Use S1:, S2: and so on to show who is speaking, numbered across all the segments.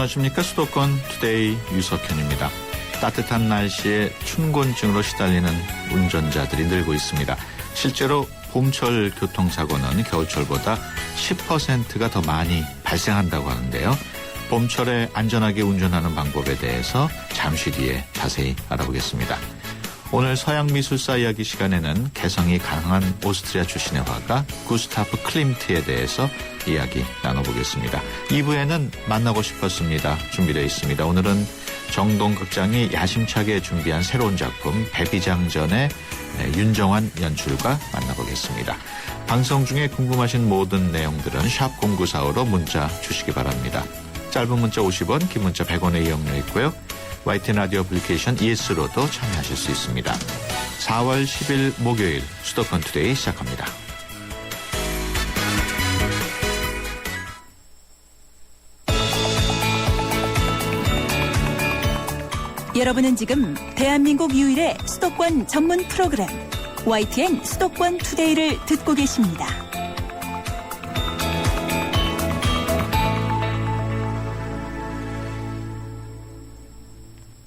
S1: 안녕하십니까. 수도권 투데이 유석현입니다. 따뜻한 날씨에 춘곤증으로 시달리는 운전자들이 늘고 있습니다. 실제로 봄철 교통사고는 겨울철보다 10%가 더 많이 발생한다고 하는데요. 봄철에 안전하게 운전하는 방법에 대해서 잠시 뒤에 자세히 알아보겠습니다. 오늘 서양미술사 이야기 시간에는 개성이 강한 오스트리아 출신의 화가 구스타프 클림트에 대해서 이야기 나눠보겠습니다. 2부에는 만나고 싶었습니다. 준비되어 있습니다. 오늘은 정동극장이 야심차게 준비한 새로운 작품 배비장전의 윤정환 연출과 만나보겠습니다. 방송 중에 궁금하신 모든 내용들은 샵 0945로 문자 주시기 바랍니다. 짧은 문자 50원, 긴 문자 100원의 이용료 있고요. YTN 라디오 애플리케이션 ES로도 참여하실 수 있습니다. 4월 10일 목요일 수도권 투데이 시작합니다.
S2: 여러분은 지금 대한민국 유일의 수도권 전문 프로그램 YTN 수도권 투데이를 듣고 계십니다.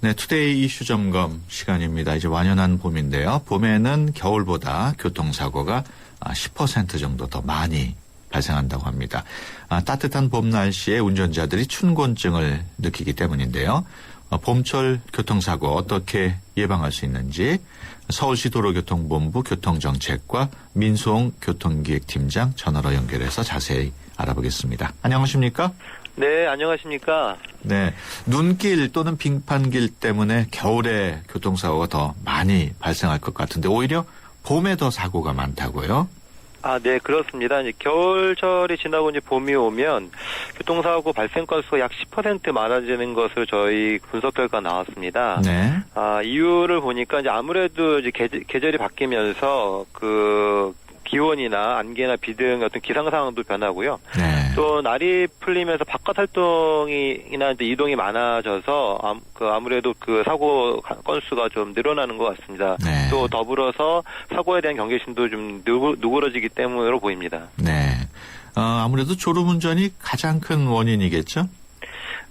S1: 네, 투데이 이슈 점검 시간입니다. 이제 완연한 봄인데요. 봄에는 겨울보다 교통사고가 10% 정도 더 많이 발생한다고 합니다. 따뜻한 봄 날씨에 운전자들이 춘곤증을 느끼기 때문인데요. 봄철 교통사고 어떻게 예방할 수 있는지 서울시 도로교통본부 교통정책과 민송 교통기획팀장 전화로 연결해서 자세히 알아보겠습니다. 안녕하십니까?
S3: 네, 안녕하십니까?
S1: 네, 눈길 또는 빙판길 때문에 겨울에 교통사고가 더 많이 발생할 것 같은데 오히려 봄에 더 사고가 많다고요?
S3: 네, 그렇습니다. 이제 겨울철이 지나고 이제 봄이 오면 교통사고 발생 건수가 약 10% 많아지는 것으로 저희 분석 결과 나왔습니다.
S1: 네.
S3: 이유를 보니까 이제 아무래도 이제 계절이 바뀌면서 기온이나 안개나 비 등 어떤 기상 상황도 변하고요.
S1: 네.
S3: 또 날이 풀리면서 바깥 활동이나 이제 이동이 많아져서 아무래도 그 사고 건수가 좀 늘어나는 것 같습니다.
S1: 네.
S3: 또 더불어서 사고에 대한 경계심도 좀 누그러지기 때문으로 보입니다.
S1: 네. 아무래도 졸음운전이 가장 큰 원인이겠죠?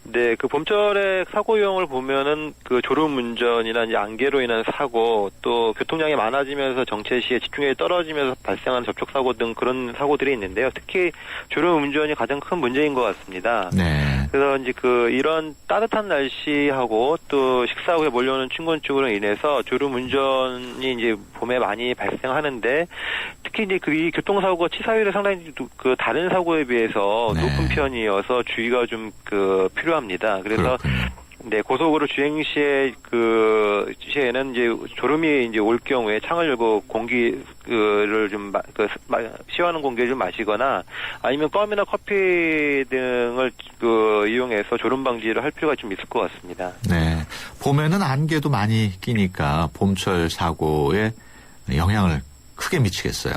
S3: 네, 그 봄철에 사고 유형을 보면은 그 졸음운전이나 이제 안개로 인한 사고, 또 교통량이 많아지면서 정체 시에 집중력이 떨어지면서 발생하는 접촉사고 등 그런 사고들이 있는데요. 특히 졸음운전이 가장 큰 문제인 것 같습니다.
S1: 네.
S3: 그래서 이제 이런 따뜻한 날씨하고 또 식사 후에 몰려오는 춘곤증으로 인해서 졸음운전이 이제 봄에 많이 발생하는데 특히 이제 이 교통사고가 치사율이 상당히 다른 사고에 비해서
S1: 네.
S3: 높은 편이어서 주의가 좀 필요합니다. 그래서
S1: 그렇군요.
S3: 네, 고속으로 주행 시에는 이제 졸음이 이제 올 경우에 창을 열고 공기를 좀 시원한 공기를 좀 마시거나 아니면 껌이나 커피 등을 이용해서 졸음 방지를 할 필요가 좀 있을 것 같습니다.
S1: 네. 봄에는 안개도 많이 끼니까 봄철 사고에 영향을 크게 미치겠어요.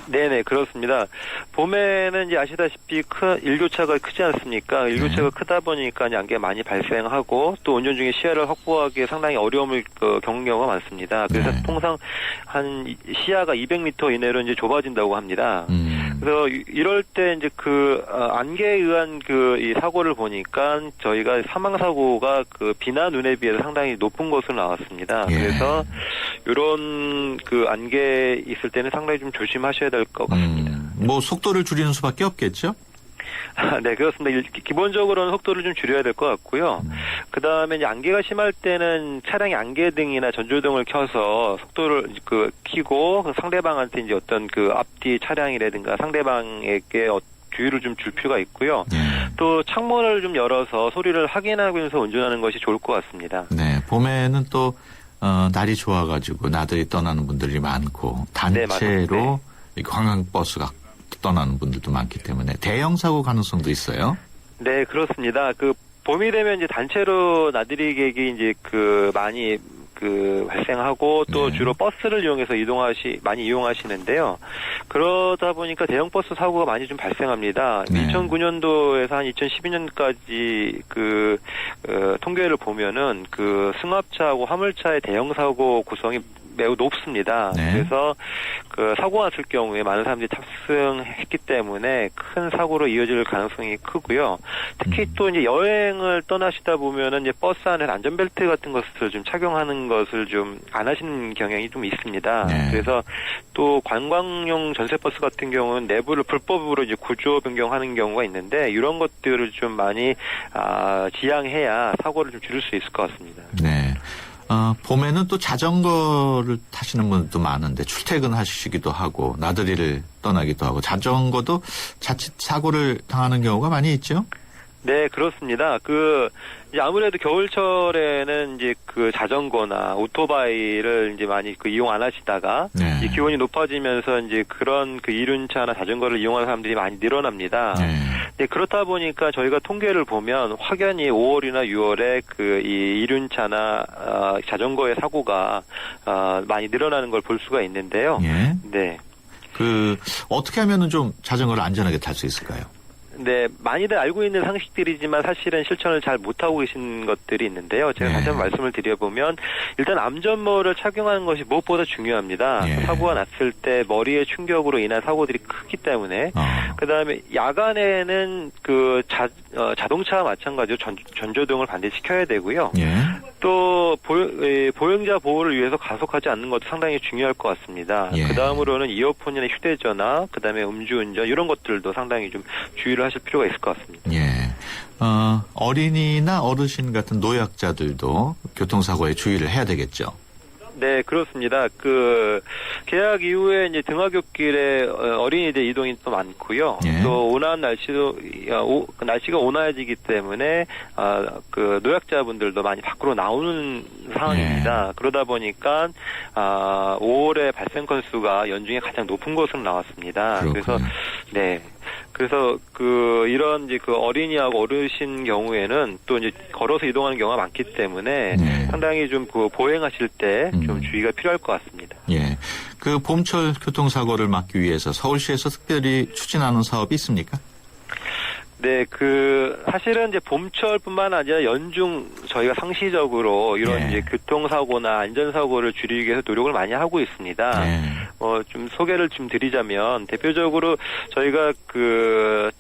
S3: 네네, 그렇습니다. 봄에는 이제 아시다시피 일교차가 크지 않습니까? 일교차가 크다 보니까 안개가 많이 발생하고 또 운전 중에 시야를 확보하기에 상당히 어려움을 겪는 경우가 많습니다. 그래서 통상 한 시야가 200m 이내로 이제 좁아진다고 합니다. 그래서 이럴 때 이제 안개에 의한 이 사고를 보니까 저희가 사망사고가 비나 눈에 비해서 상당히 높은 것으로 나왔습니다.
S1: 예.
S3: 그래서 이런 안개 있을 때는 상당히 좀 조심하셔야 될 것 같습니다.
S1: 뭐 속도를 줄이는 수밖에 없겠죠?
S3: 네, 그렇습니다. 기본적으로는 속도를 좀 줄여야 될 것 같고요. 그 다음에 이제 안개가 심할 때는 차량의 안개등이나 전조등을 켜서 속도를 켜고 상대방한테 이제 어떤 앞뒤 차량이라든가 상대방에게 주의를 좀 줄 필요가 있고요. 또 창문을 좀 열어서 소리를 확인하면서 운전하는 것이 좋을 것 같습니다.
S1: 네, 봄에는 또 날이 좋아가지고 나들이 떠나는 분들이 많고 단체로 관광버스가 떠나는 분들도 많기 때문에 대형 사고 가능성도 있어요.
S3: 네, 그렇습니다. 봄이 되면 이제 단체로 나들이객이 이제 많이 발생하고 또 주로 버스를 이용해서 많이 이용하시는데요. 그러다 보니까 대형 버스 사고가 많이 좀 발생합니다. 2009년도에서 한 2012년까지 통계를 보면은 승합차하고 화물차의 대형 사고 구성이 매우 높습니다.
S1: 네.
S3: 그래서 그 사고가 났을 경우에 많은 사람들이 탑승했기 때문에 큰 사고로 이어질 가능성이 크고요. 특히 또 이제 여행을 떠나시다 보면은 이제 버스 안에 안전벨트 같은 것을 좀 착용하는 것을 좀 안 하시는 경향이 좀 있습니다.
S1: 네.
S3: 그래서 또 관광용 전세버스 같은 경우는 내부를 불법으로 이제 구조 변경하는 경우가 있는데 이런 것들을 좀 많이 지양해야 사고를 좀 줄일 수 있을 것 같습니다.
S1: 네. 봄에는 또 자전거를 타시는 분들도 많은데 출퇴근하시기도 하고 나들이를 떠나기도 하고 자전거도 자칫 사고를 당하는 경우가 많이 있죠?
S3: 네, 그렇습니다. 이제 아무래도 겨울철에는 이제 그 자전거나 오토바이를 이제 많이 이용 안 하시다가
S1: 네.
S3: 이제 기온이 높아지면서 이제 그런 이륜차나 자전거를 이용하는 사람들이 많이 늘어납니다.
S1: 네.
S3: 네, 그렇다 보니까 저희가 통계를 보면 확연히 5월이나 6월에 이 이륜차나 자전거의 사고가 많이 늘어나는 걸 볼 수가 있는데요.
S1: 예.
S3: 네.
S1: 어떻게 하면은 좀 자전거를 안전하게 탈 수 있을까요?
S3: 네, 많이들 알고 있는 상식들이지만 사실은 실천을 잘 못하고 계신 것들이 있는데요. 제가
S1: 네.
S3: 다시 한번 말씀을 드려보면 일단 안전모를 착용하는 것이 무엇보다 중요합니다.
S1: 예.
S3: 사고가 났을 때 머리의 충격으로 인한 사고들이 크기 때문에 그다음에 야간에는 자동차와 마찬가지로 전조등을 반드시 켜야 되고요.
S1: 예.
S3: 또 보행자 보호를 위해서 가속하지 않는 것도 상당히 중요할 것 같습니다.
S1: 예.
S3: 그다음으로는 이어폰이나 휴대전화, 그다음에 음주운전 이런 것들도 상당히 좀 주의를 하실 필요가 있을 것 같습니다.
S1: 예. 어린이나 어르신 같은 노약자들도 교통사고에 주의를 해야 되겠죠.
S3: 네, 그렇습니다. 개학 이후에 이제 등하굣길에 어린이들 이동이 또 많고요.
S1: 예.
S3: 또 온화한 날씨가 온화해지기 때문에 노약자분들도 많이 밖으로 나오는 상황입니다.
S1: 예.
S3: 그러다 보니까 5월에 발생 건수가 연중에 가장 높은 것으로 나왔습니다.
S1: 그렇군요.
S3: 그래서 이런 이제 어린이하고 어르신 경우에는 또 이제 걸어서 이동하는 경우가 많기 때문에
S1: 네.
S3: 상당히 좀 보행하실 때 좀 주의가 필요할 것 같습니다.
S1: 예. 봄철 교통사고를 막기 위해서 서울시에서 특별히 추진하는 사업이 있습니까?
S3: 네, 사실은 이제 봄철뿐만 아니라 연중 저희가 상시적으로 이런
S1: 네.
S3: 이제 교통사고나 안전사고를 줄이기 위해서 노력을 많이 하고 있습니다.
S1: 네.
S3: 좀 소개를 좀 드리자면 대표적으로 저희가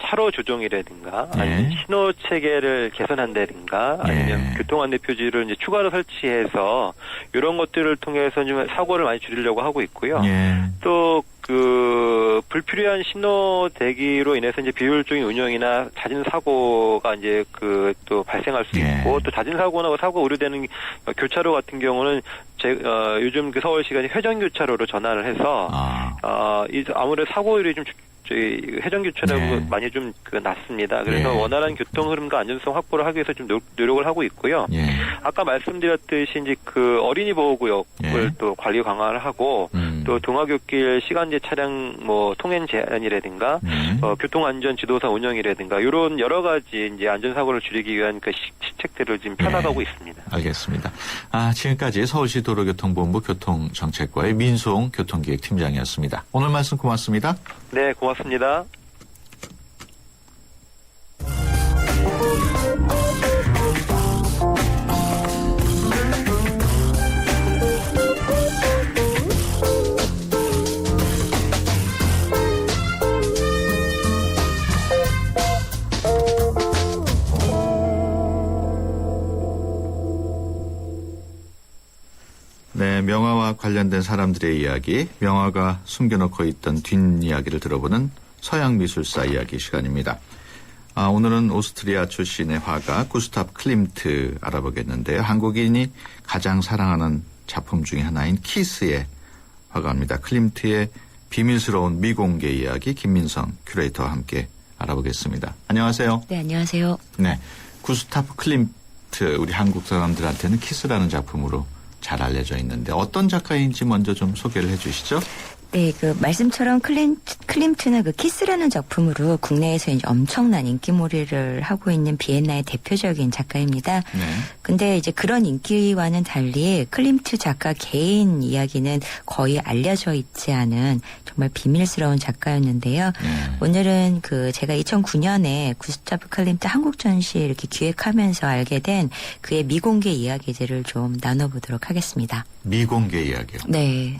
S3: 차로 조정이라든가 아니면
S1: 네.
S3: 신호 체계를 개선한다든가 아니면
S1: 네.
S3: 교통안내 표지를 이제 추가로 설치해서 이런 것들을 통해서 좀 사고를 많이 줄이려고 하고 있고요.
S1: 예.
S3: 또 불필요한 신호 대기로 인해서 이제 비효율적인 운영이나 잦은 사고가 이제 또 발생할 수
S1: 예.
S3: 있고 또 잦은 사고나 사고 우려되는 교차로 같은 경우는 요즘 서울시가 회전 교차로로 전환을 해서 아무래도 사고율이 좀 회전 교차로가
S1: 네.
S3: 많이 좀 낮습니다. 그래서
S1: 예.
S3: 원활한 교통 흐름과 안전성 확보를 하기 위해서 좀 노력을 하고 있고요.
S1: 예.
S3: 아까 말씀드렸듯이 이제 어린이 보호구역을
S1: 예.
S3: 또 관리 강화를 하고 또 등하굣길 시간제 차량 통행 제한이라든가 교통안전 지도사 운영이라든가 이런 여러 가지 이제 안전사고를 줄이기 위한 시책들을 지금 펴나가고 있습니다.
S1: 알겠습니다. 지금까지 서울시 도로교통본부 교통정책과의 민수홍 교통기획팀장이었습니다. 오늘 말씀 고맙습니다.
S3: 네, 고맙습니다.
S1: 네, 명화와 관련된 사람들의 이야기, 명화가 숨겨놓고 있던 뒷이야기를 들어보는 서양미술사 이야기 시간입니다. 오늘은 오스트리아 출신의 화가 구스타프 클림트 알아보겠는데요. 한국인이 가장 사랑하는 작품 중에 하나인 키스의 화가입니다. 클림트의 비밀스러운 미공개 이야기 김민성 큐레이터와 함께 알아보겠습니다. 안녕하세요.
S4: 네, 안녕하세요.
S1: 네, 구스타프 클림트 우리 한국 사람들한테는 키스라는 작품으로 잘 알려져 있는데 어떤 작가인지 먼저 좀 소개를 해 주시죠.
S4: 네, 말씀처럼 클림트는 키스라는 작품으로 국내에서 이제 엄청난 인기몰이를 하고 있는 비엔나의 대표적인 작가입니다.
S1: 네.
S4: 근데 이제 그런 인기와는 달리 클림트 작가 개인 이야기는 거의 알려져 있지 않은 정말 비밀스러운 작가였는데요. 오늘은 그 제가 2009년에 구스타프 클림트 한국 전시 이렇게 기획하면서 알게 된 그의 미공개 이야기들을 좀 나눠보도록 하겠습니다.
S1: 미공개 이야기요.
S4: 네.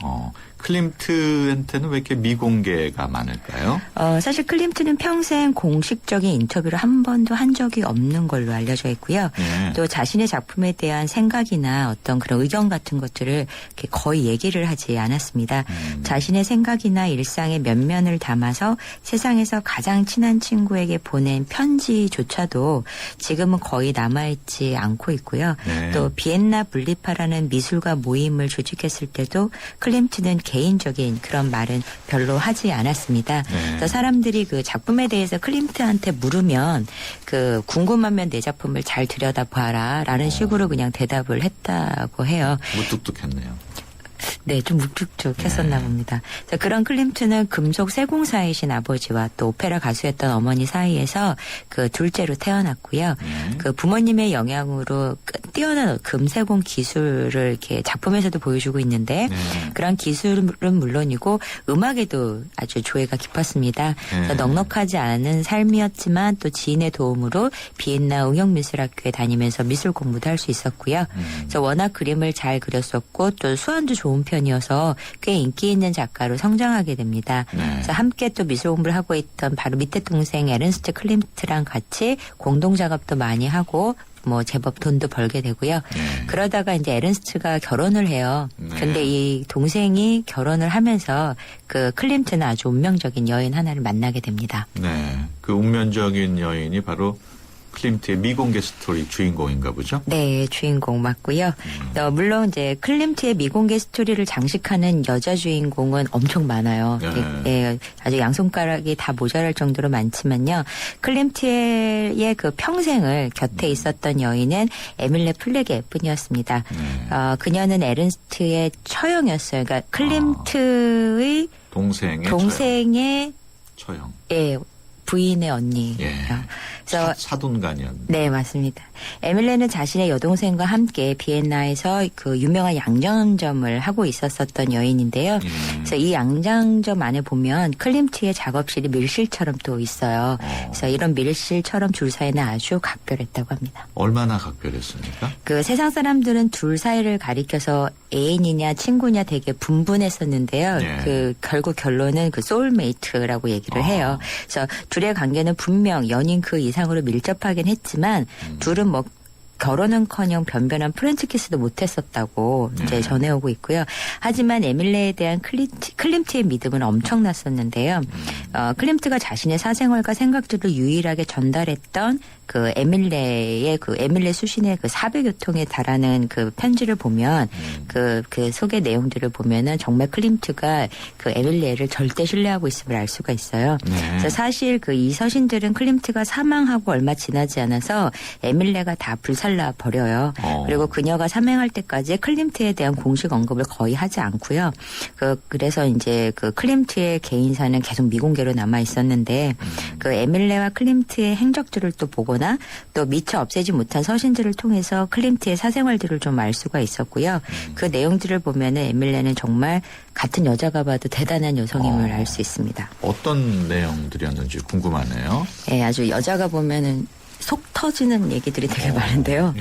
S1: 클림트한테는 왜 이렇게 미공개가 많을까요?
S4: 사실 클림트는 평생 공식적인 인터뷰를 한 번도 한 적이 없는 걸로 알려져 있고요.
S1: 네.
S4: 또 자신의 작품에 대한 생각이나 어떤 그런 의견 같은 것들을 이렇게 거의 얘기를 하지 않았습니다. 자신의 생각이나 일상의 면면을 담아서 세상에서 가장 친한 친구에게 보낸 편지조차도 지금은 거의 남아있지 않고 있고요.
S1: 네.
S4: 또 비엔나 분리파라는 미술가 모임을 조직했을 때도 클림트는 개인적인 그런 말은 별로 하지 않았습니다.
S1: 네.
S4: 그래서 사람들이 그 작품에 대해서 클림트한테 물으면 그 궁금하면 내 작품을 잘 들여다봐라 라는 식으로 그냥 대답을 했다고 해요.
S1: 무뚝뚝했네요.
S4: 네, 좀 묵뚝뚝했었나 봅니다. 그래서 그런 클림트는 금속 세공사이신 아버지와 또 오페라 가수였던 어머니 사이에서 그 둘째로 태어났고요. 그 부모님의 영향으로 뛰어난 금세공 기술을 이렇게 작품에서도 보여주고 있는데 그런 기술은 물론이고 음악에도 아주 조예가 깊었습니다. 그래서 넉넉하지 않은 삶이었지만 또 지인의 도움으로 비엔나 응용미술학교에 다니면서 미술 공부도 할 수 있었고요. 그래서 워낙 그림을 잘 그렸었고 또 수완도 좋은 편이어서 꽤 인기 있는 작가로 성장하게 됩니다. 그래서 함께 또 미술 공부를 하고 있던 바로 밑에 동생 에른스트 클림트랑 같이 공동 작업도 많이 하고 뭐 제법 돈도 벌게 되고요. 그러다가 이제 에른스트가 결혼을 해요. 근데 이 동생이 결혼을 하면서 그 클림트는 아주 운명적인 여인 하나를 만나게 됩니다.
S1: 네. 그 운명적인 여인이 바로 클림트의 미공개 스토리 주인공인가 보죠?
S4: 네, 주인공 맞고요. 또 물론 이제 클림트의 미공개 스토리를 장식하는 여자 주인공은 엄청 많아요. 네, 아주 양손가락이 다 모자랄 정도로 많지만요. 클림트의 그 평생을 곁에 있었던 여인은 에밀레 플레게 뿐이었습니다. 그녀는 에른스트의 처형이었어요. 그러니까 클림트의 동생의
S1: 처형.
S4: 예, 부인의 언니.
S1: 예.
S4: 그래서
S1: 사돈간이었는데.
S4: 네, 맞습니다. 에밀레는 자신의 여동생과 함께 비엔나에서 그 유명한 양장점을 하고 있었던 여인인데요. 그래서 이 양장점 안에 보면 클림트의 작업실이 밀실처럼 또 있어요. 그래서 이런 밀실처럼 둘 사이는 아주 각별했다고 합니다.
S1: 얼마나 각별했습니까?
S4: 그 세상 사람들은 둘 사이를 가리켜서 애인이냐 친구냐 되게 분분했었는데요. 그 결국 결론은 그 소울메이트라고 얘기를 해요. 그래서 둘의 관계는 분명 연인 그 이상으로 밀접하긴 했지만 둘은 뭐 결혼은커녕 변변한 프렌치 키스도 못했었다고 이제 전해오고 있고요. 하지만 에밀레에 대한 클림트의 믿음은 엄청났었는데요. 클림트가 자신의 사생활과 생각들을 유일하게 전달했던 그 에밀레의 그 에밀레 수신의 그 400여 통에 달하는 그 편지를 보면 그 속의 내용들을 보면은 정말 클림트가 그 에밀레를 절대 신뢰하고 있음을 알 수가 있어요. 그래서 사실 그 이 서신들은 클림트가 사망하고 얼마 지나지 않아서 에밀레가 다 불살라 버려요. 그리고 그녀가 사망할 때까지 클림트에 대한 공식 언급을 거의 하지 않고요. 그래서 이제 그 클림트의 개인사는 계속 미공개로 남아 있었는데 그 에밀레와 클림트의 행적들을 또 보거나 또 미처 없애지 못한 서신들을 통해서 클림트의 사생활들을 좀 알 수가 있었고요. 그 내용들을 보면은 에밀레는 정말 같은 여자가 봐도 대단한 여성임을 알 수 있습니다.
S1: 어떤 내용들이었는지 궁금하네요.
S4: 네, 아주 여자가 보면은 속 터지는 얘기들이 되게 많은데요.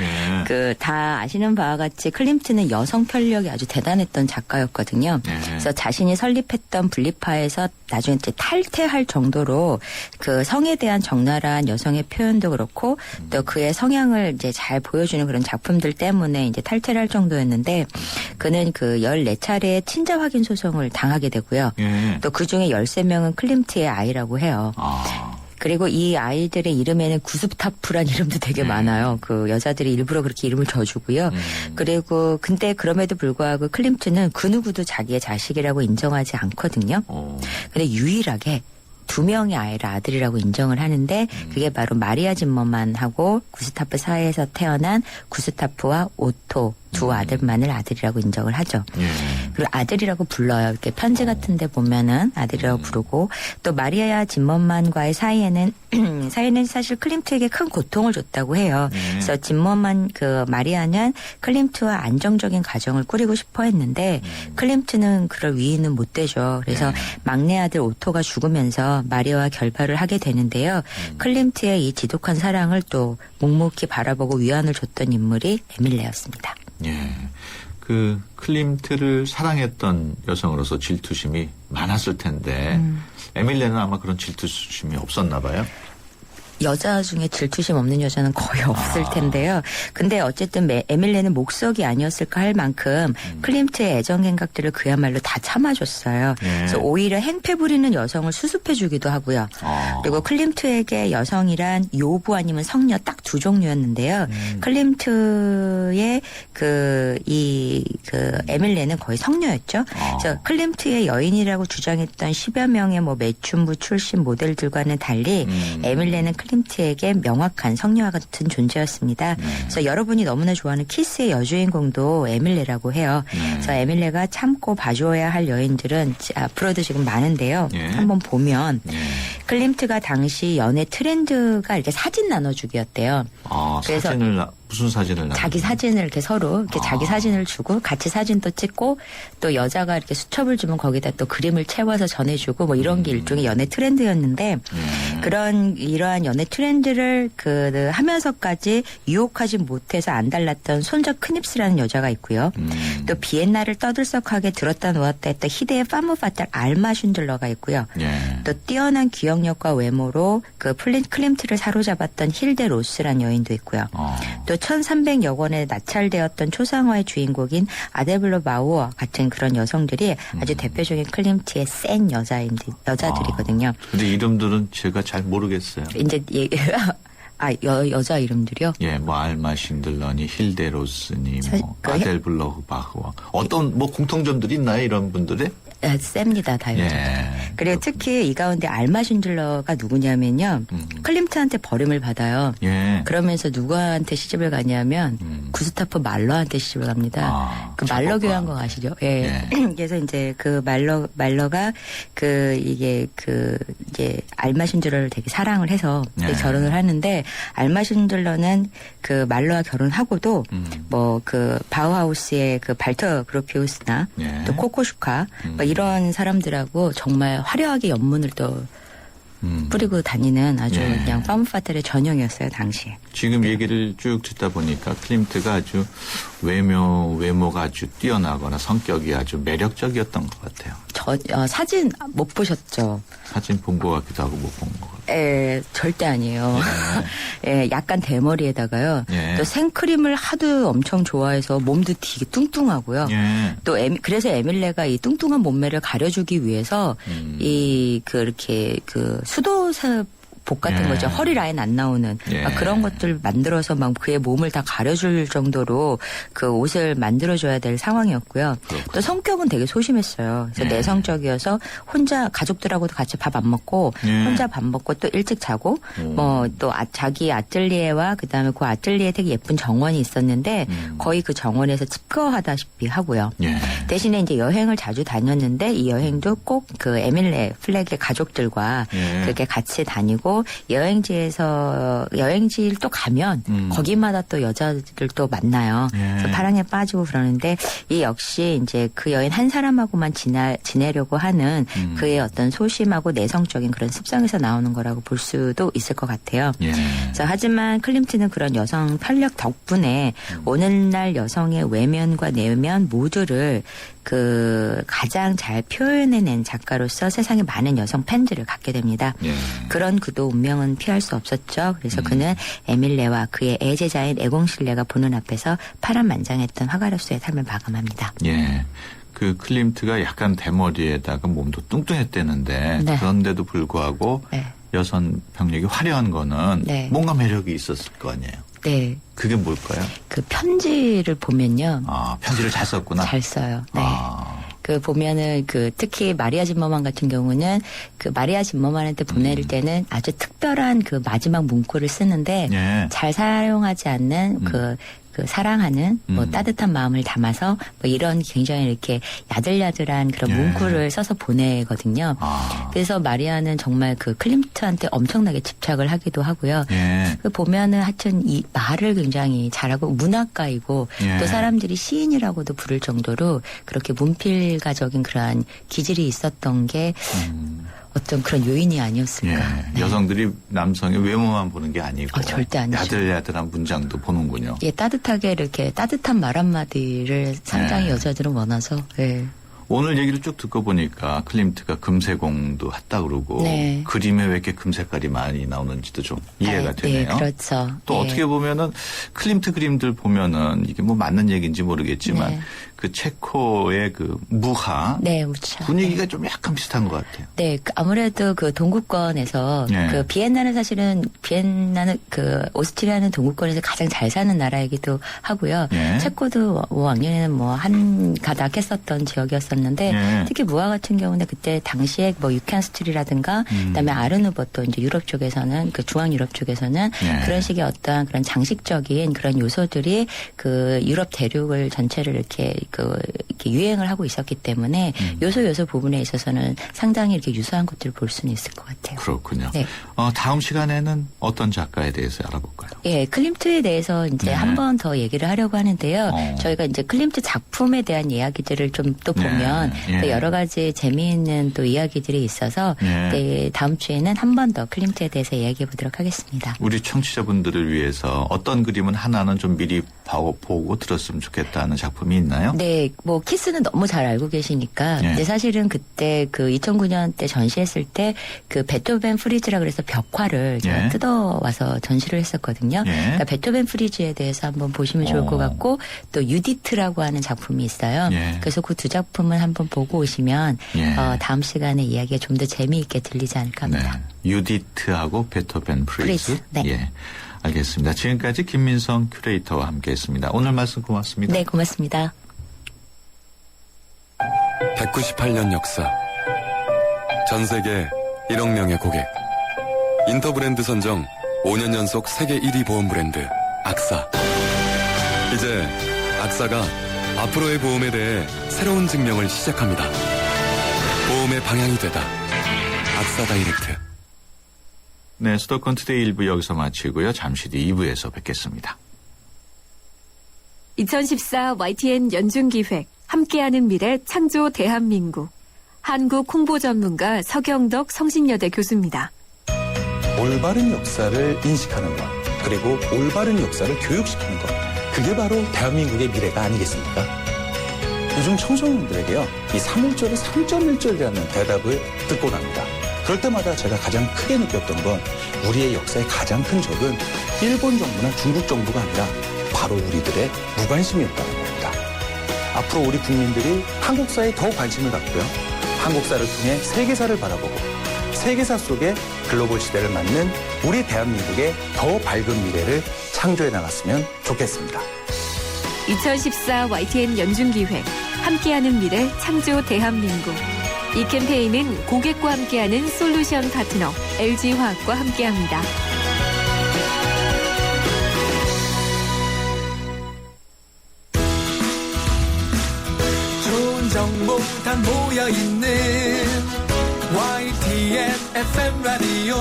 S4: 그 다 아시는 바와 같이 클림트는 여성 편력이 아주 대단했던 작가였거든요. 그래서 자신이 설립했던 분리파에서 나중에 이제 탈퇴할 정도로 그 성에 대한 적나라한 여성의 표현도 그렇고 또 그의 성향을 이제 잘 보여주는 그런 작품들 때문에 이제 탈퇴를 할 정도였는데 그는 그 14차례의 친자 확인 소송을 당하게 되고요. 또 그중에 13명은 클림트의 아이라고 해요. 그리고 이 아이들의 이름에는 구스타프란 이름도 되게 많아요. 그 여자들이 일부러 그렇게 이름을 져주고요. 그리고 근데 그럼에도 불구하고 클림트는 그 누구도 자기의 자식이라고 인정하지 않거든요. 근데 유일하게 2명의 아들이라고 인정을 하는데 그게 바로 마리아 짐머만하고 구스타프 사이에서 태어난 구스타프와 오토 두 아들만을 아들이라고 인정을 하죠.
S1: 예.
S4: 그리고 아들이라고 불러요. 이렇게 편지 같은데 보면은 아들이라고 부르고 또 마리아 짐머만과의 사이에는 사실 클림트에게 큰 고통을 줬다고 해요. 그래서 짐머만 그 마리아는 클림트와 안정적인 가정을 꾸리고 싶어 했는데 클림트는 그럴 위인은 못 되죠. 그래서 막내 아들 오토가 죽으면서 마리아와 결별을 하게 되는데요. 클림트의 이 지독한 사랑을 또 묵묵히 바라보고 위안을 줬던 인물이 에밀레였습니다.
S1: 예. 그 클림트를 사랑했던 여성으로서 질투심이 많았을 텐데 에밀레는 아마 그런 질투심이 없었나 봐요.
S4: 여자 중에 질투심 없는 여자는 거의 없을 텐데요. 근데 어쨌든 에밀레는 목석이 아니었을까 할 만큼 클림트의 애정 행각들을 그야말로 다 참아줬어요. 그래서 오히려 행패 부리는 여성을 수습해주기도 하고요. 그리고 클림트에게 여성이란 요부 아니면 성녀 딱 두 종류였는데요. 클림트의 에밀레는 거의 성녀였죠. 그래서 클림트의 여인이라고 주장했던 10여 명의 뭐 매춘부 출신 모델들과는 달리 에밀레는 클림트에게 명확한 성녀와 같은 존재였습니다. 그래서 여러분이 너무나 좋아하는 키스의 여주인공도 에밀레라고 해요. 그래서 에밀레가 참고 봐줘야 할 여인들은 앞으로도 지금 많은데요. 한번 보면 클림트가 당시 연애 트렌드가 이렇게 사진 나눠주기였대요.
S1: 그래서 무슨 사진을
S4: 자기 사진을 이렇게 서로 이렇게 자기 사진을 주고 같이 사진도 찍고 또 여자가 이렇게 수첩을 주면 거기다 또 그림을 채워서 전해주고 뭐 이런 게 일종의 연애 트렌드였는데 이러한 연애 트렌드를 하면서까지 유혹하지 못해서 안달났던 손자 크닙스라는 여자가 있고요. 또 비엔나를 떠들썩하게 들었다 놓았다 했던 희대의 파무파탈 알마 슌들러가 있고요. 또 뛰어난 기억력과 외모로 클림트를 사로잡았던 힐데 로스라는 여인도 있고요. 또 1300여 권에 나찰되었던 초상화의 주인공인 아데블로 마우어 같은 그런 여성들이 아주 대표적인 클림트의 센 여자들이거든요.
S1: 근데 이름들은 제가 잘 모르겠어요.
S4: 이제 여자 이름들이요?
S1: 예, 뭐 알마 신들러니, 힐데로스니, 뭐 아델블러 바흐와 어떤 뭐 공통점들이 있나요, 이런 분들의?
S4: 셉니다, 다 여자. 그리고 특히 이 가운데 알마 신들러가 누구냐면요. 클림트한테 버림을 받아요. 그러면서 누구한테 시집을 가냐면 구스타프 말러한테 시집을 갑니다. 그 말러 교회한 거 아시죠? 그래서 이제 그 말러가 이제 알마 신들러를 되게 사랑을 해서 결혼을 하는데 알마 신들러는 그 말러와 결혼하고도 뭐 바우하우스의 발터 그로피우스나 또 코코슈카 이런 사람들하고 정말 화려하게 연문을 또 뿌리고 다니는 아주 그냥 파무파텔의 전형이었어요, 당시에.
S1: 지금 얘기를 쭉 듣다 보니까 클림트가 아주 외모가 아주 뛰어나거나 성격이 아주 매력적이었던 것 같아요.
S4: 사진 못 보셨죠?
S1: 사진 본 것 같기도 하고 못 본 것 같아요.
S4: 절대 아니에요. 약간 대머리에다가요. 또 생크림을 하도 엄청 좋아해서 몸도 되게 뚱뚱하고요. 또 그래서 에밀레가 이 뚱뚱한 몸매를 가려주기 위해서 이렇게 수도복 같은 거죠. 허리 라인 안 나오는 그런 것들 만들어서 막 그의 몸을 다 가려줄 정도로 그 옷을 만들어줘야 될 상황이었고요. 또 성격은 되게 소심했어요. 그래서 내성적이어서 혼자 가족들하고도 같이 밥 안 먹고 혼자 밥 먹고 또 일찍 자고 뭐 또 자기 아틀리에와 그다음에 그 아틀리에 되게 예쁜 정원이 있었는데 거의 그 정원에서 칩거하다시피 하고요. 대신에 이제 여행을 자주 다녔는데 이 여행도 꼭 그 에밀레 플렉의 가족들과 그렇게 같이 다니고 여행지를 또 가면 거기마다 또 여자들 또 만나요. 그래서 파랑에 빠지고 그러는데 이 역시 이제 그 여인 한 사람하고만 지내려고 하는 그의 어떤 소심하고 내성적인 그런 습성에서 나오는 거라고 볼 수도 있을 것 같아요. 그래서 하지만 클림트는 그런 여성 편력 덕분에 오늘날 여성의 외면과 내면 모두를 가장 잘 표현해낸 작가로서 세상에 많은 여성 팬들을 갖게 됩니다. 그런 그도 운명은 피할 수 없었죠. 그래서 그는 에밀레와 그의 애제자인 애공실레가 보는 앞에서 파란만장했던 화가로서의 삶을 마감합니다.
S1: 그 클림트가 약간 대머리에다가 몸도 뚱뚱했대는데 그런데도 불구하고 여성 병력이 화려한 거는 뭔가 매력이 있었을 거 아니에요.
S4: 그게
S1: 뭘까요?
S4: 그 편지를 보면요.
S1: 편지를 잘 썼구나.
S4: 잘 써요. 보면은 특히 마리아 짐머만 같은 경우는 마리아 짐머만한테 보낼 때는 아주 특별한 마지막 문구를 쓰는데 잘 사용하지 않는 그 사랑하는 뭐 따뜻한 마음을 담아서 뭐 이런 굉장히 이렇게 야들야들한 그런
S1: 예.
S4: 문구를 써서 보내거든요. 그래서 마리아는 정말 그 클림트한테 엄청나게 집착을 하기도 하고요.
S1: 예.
S4: 그 보면은 하여튼 이 말을 굉장히 잘하고 문학가이고
S1: 예.
S4: 또 사람들이 시인이라고도 부를 정도로 그렇게 문필가적인 그러한 기질이 있었던 게 어떤 그런 요인이 아니었을까.
S1: 예.
S4: 네.
S1: 여성들이 남성의 외모만 보는 게 아니고
S4: 절대 아니죠.
S1: 야들야들한 문장도 보는군요.
S4: 예, 따뜻하게 이렇게 따뜻한 말 한마디를 상당히
S1: 네.
S4: 여자들은 원해서. 예.
S1: 오늘 얘기를 쭉 듣고 보니까 클림트가 금세공도 했다 그러고
S4: 네.
S1: 그림에 왜 이렇게 금 색깔이 많이 나오는지도 좀 이해가 되네요.
S4: 네, 그렇죠.
S1: 또
S4: 예.
S1: 어떻게 보면은 클림트 그림들 보면은 이게 뭐 맞는 얘기인지 모르겠지만
S4: 네.
S1: 그 체코의 그 무하
S4: 네, 그렇죠.
S1: 분위기가 좀 약간 비슷한 것 같아요.
S4: 네, 아무래도 그 동구권에서
S1: 네.
S4: 그 비엔나는 그 오스트리아는 동구권에서 가장 잘 사는 나라이기도 하고요.
S1: 네.
S4: 체코도 뭐 왕년에는 뭐 한 가닥 했었던 지역이었었는데
S1: 네.
S4: 특히 무하 같은 경우는 그때 당시에 뭐 유캔스트리라든가 그다음에 아르누보또 이제 유럽 쪽에서는 그 중앙 유럽 쪽에서는
S1: 네.
S4: 그런 식의 어떠한 그런 장식적인 그런 요소들이 그 유럽 대륙을 전체를 이렇게 이렇게 유행을 하고 있었기 때문에 요소 부분에 있어서는 상당히 이렇게 유사한 것들을 볼 수는 있을 것 같아요.
S1: 그렇군요.
S4: 네.
S1: 다음 시간에는 어떤 작가에 대해서 알아볼까요?
S4: 예, 클림트에 대해서 이제
S1: 네.
S4: 한 번 더 얘기를 하려고 하는데요. 저희가 이제 클림트 작품에 대한 이야기들을 좀 또
S1: 네.
S4: 보면
S1: 예.
S4: 또 여러 가지 재미있는 또 이야기들이 있어서
S1: 예.
S4: 네, 다음 주에는 한 번 더 클림트에 대해서 이야기해 보도록 하겠습니다.
S1: 우리 청취자분들을 위해서 어떤 그림은 하나는 좀 미리 보고 들었으면 좋겠다는 작품이 있나요?
S4: 네, 뭐 키스는 너무 잘 알고 계시니까
S1: 예.
S4: 근데 사실은 그때 그 2009년 때 전시했을 때 그 베토벤 프리즈라 그래서 벽화를 제가
S1: 예.
S4: 뜯어와서 전시를 했었거든요.
S1: 예.
S4: 그러니까 베토벤 프리즈에 대해서 한번 보시면 좋을 것 같고 또 유디트라고 하는 작품이 있어요.
S1: 예.
S4: 그래서 그 두 작품을 한번 보고 오시면
S1: 예.
S4: 다음 시간에 이야기가 좀 더 재미있게 들리지 않을까 합니다.
S1: 네. 유디트하고 베토벤 프리즈.
S4: 프리즈, 네.
S1: 예. 알겠습니다. 지금까지 김민성 큐레이터와 함께했습니다. 오늘 말씀 고맙습니다.
S4: 네, 고맙습니다.
S5: 198년 역사. 전 세계 1억 명의 고객. 인터브랜드 선정 5년 연속 세계 1위 보험 브랜드 악사. 이제 악사가 앞으로의 보험에 대해 새로운 증명을 시작합니다. 보험의 방향이 되다. 악사 다이렉트.
S1: 네, 수도권 투데이 1부 여기서 마치고요. 잠시 뒤 2부에서 뵙겠습니다.
S6: 2014 YTN 연중기획 함께하는 미래 창조 대한민국 한국 홍보 전문가 서경덕 성신여대 교수입니다.
S7: 올바른 역사를 인식하는 것, 그리고 올바른 역사를 교육시키는 것, 그게 바로 대한민국의 미래가 아니겠습니까? 요즘 청소년들에게요, 이 3.1절에 3.1절이라는 대답을 듣곤 합니다. 그럴 때마다 제가 가장 크게 느꼈던 건 우리의 역사의 가장 큰 적은 일본 정부나 중국 정부가 아니라 바로 우리들의 무관심이었다는 겁니다. 앞으로 우리 국민들이 한국사에 더 관심을 갖고요, 한국사를 통해 세계사를 바라보고 세계사 속에 글로벌 시대를 맞는 우리 대한민국의 더 밝은 미래를 창조해 나갔으면 좋겠습니다.
S6: 2014 YTN 연중기획 함께하는 미래 창조 대한민국. 이 캠페인은 고객과 함께하는 솔루션 파트너 LG화학과 함께합니다.
S8: 좋은 정보 다 모여있는 YTN FM 라디오